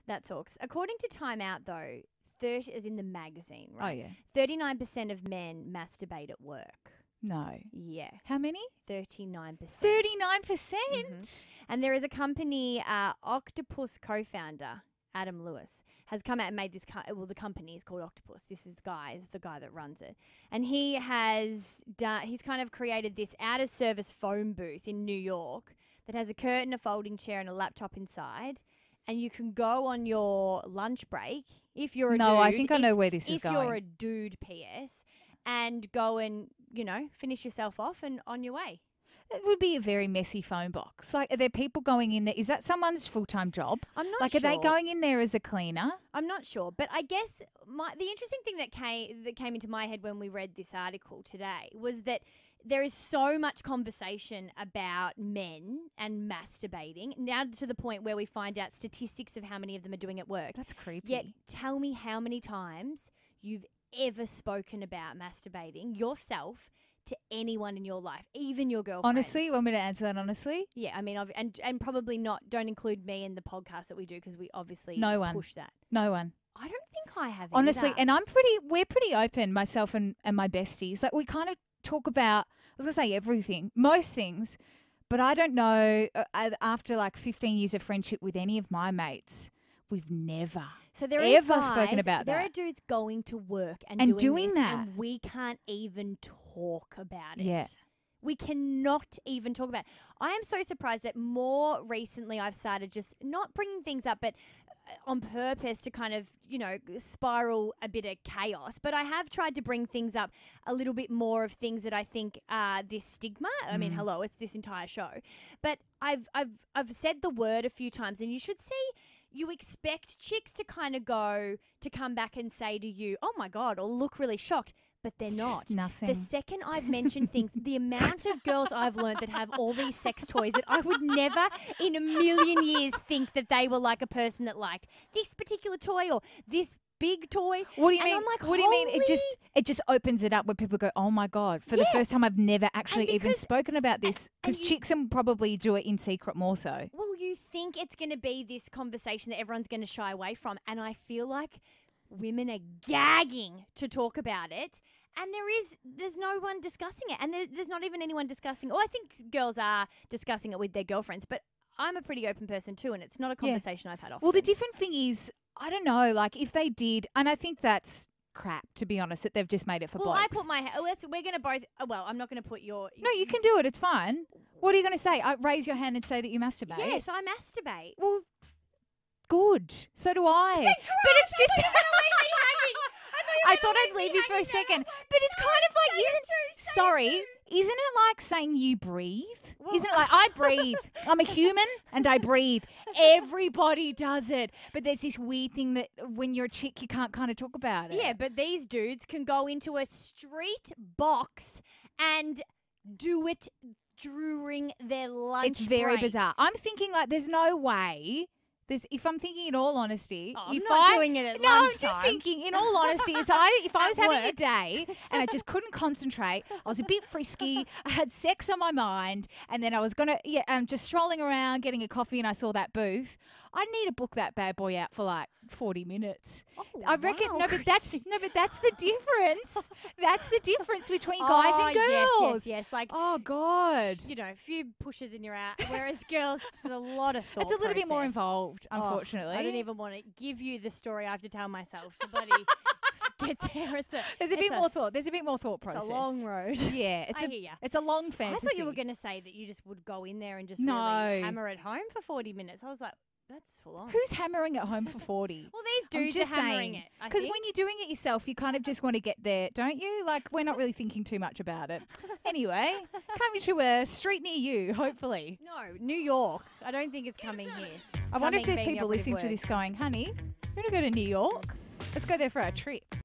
That sucks. According to Time Out, though, 30 is in the magazine, Oh, right? yeah. 39% of men masturbate at work. No. Yeah. How many? 39%. 39%? And there is a company, Octopus co-founder, Adam Lewis, has come out and made this, the company is called Octopus. This is the guy that runs it. And he's kind of created this out-of-service phone booth in New York that has a curtain, a folding chair, and a laptop inside. And you can go on your lunch break if you're a dude. No, I think I know where this is going. If you're a dude, PS, and go and, finish yourself off and on your way. It would be a very messy phone box. Like, are there people going in there? Is that someone's full-time job? I'm not like, sure. Are they going in there as a cleaner? I'm not sure. But I guess the interesting thing that came into my head when we read this article today was that there is so much conversation about men and masturbating, now to the point where we find out statistics of how many of them are doing at work. That's creepy. Yet, tell me how many times you've ever spoken about masturbating yourself to anyone in your life, even your girlfriend. Honestly, you want me to answer that honestly? Yeah, I mean, and probably don't include me in the podcast that we do because we obviously push that. No one. I don't think I have Honestly, either. and we're pretty open, myself and my besties. Like, we kind of talk about, I was going to say everything, most things, but I don't know, after like 15 years of friendship with any of my mates, we've never spoken about that. There are dudes going to work and doing this, that. and we can't even talk about it. Yeah. We cannot even talk about it. I am so surprised that more recently I've started just not bringing things up, but on purpose to kind of, spiral a bit of chaos. But I have tried to bring things up a little bit more of things that I think are this stigma. I mean, hello, it's this entire show. But I've said the word a few times, and you should see, you expect chicks to kind of come back and say to you, oh my God, or look really shocked. But they're It's not. just nothing. The second I've mentioned things, the amount of girls I've learned that have all these sex toys that I would never in a million years think that they were like a person that liked this particular toy or this big toy. What do you And mean? I'm like, what do you mean? It holy- just opens it up where people go, oh my God, for the first time I've never actually even because- spoken about this, because you- chicks will probably do it in secret more so. Well, you think it's going to be this conversation that everyone's going to shy away from, and I feel like women are gagging to talk about it. And there's no one discussing it. And there's not even anyone discussing it. Well, I think girls are discussing it with their girlfriends, but I'm a pretty open person too, and it's not a conversation I've had often. Well, the different thing is, I don't know, like if they did, and I think that's crap, to be honest, that they've just made it for blokes. I put my, we're going to both, I'm not going to put your. No, you can do it, it's fine. What are you going to say? Raise your hand and say that you masturbate? Yes, I masturbate. Well, good. So do I. But it's just... I thought I'd leave you for a second. But it's kind of like, isn't it like saying you breathe? Isn't it like, I breathe. I'm a human and I breathe. Everybody does it. But there's this weird thing that when you're a chick, you can't kind of talk about it. Yeah, but these dudes can go into a street box and do it during their lunch It's very break. bizarre. I'm thinking like there's no way... if I'm thinking in all honesty, I'm not doing it at no, I'm lunchtime. just thinking in all honesty, if I was having a work. day and I just couldn't concentrate, I was a bit frisky, I had sex on my mind, and then I was just strolling around getting a coffee, and I saw that booth, I'd need to book that bad boy out for like 40 minutes. Oh, I reckon. wow, No, but that's the difference. That's the difference between guys and girls. Yes. Like, Oh God. a few pushes and you're out. Whereas girls, there's a lot of thought. It's a little bit more process. involved, unfortunately. I don't even want to give you the story I have to tell myself to bloody get there. There's a bit more thought. There's a bit more thought process. It's a long road. Yeah, I hear ya. It's a long fantasy. I thought you were going to say that you just would go in there and just No. really hammer it home for 40 minutes. I was like, that's full on. Who's hammering at home for 40? Well, these dudes just are hammering saying, it. Because when you're doing it yourself, you kind of just want to get there, don't you? Like, we're not really thinking too much about it. Anyway, coming to a street near you, hopefully. No, New York. I don't think it's coming here. I wonder if Coming there's being the people operative listening to word. this going, honey, you want to go to New York? Let's go there for our trip.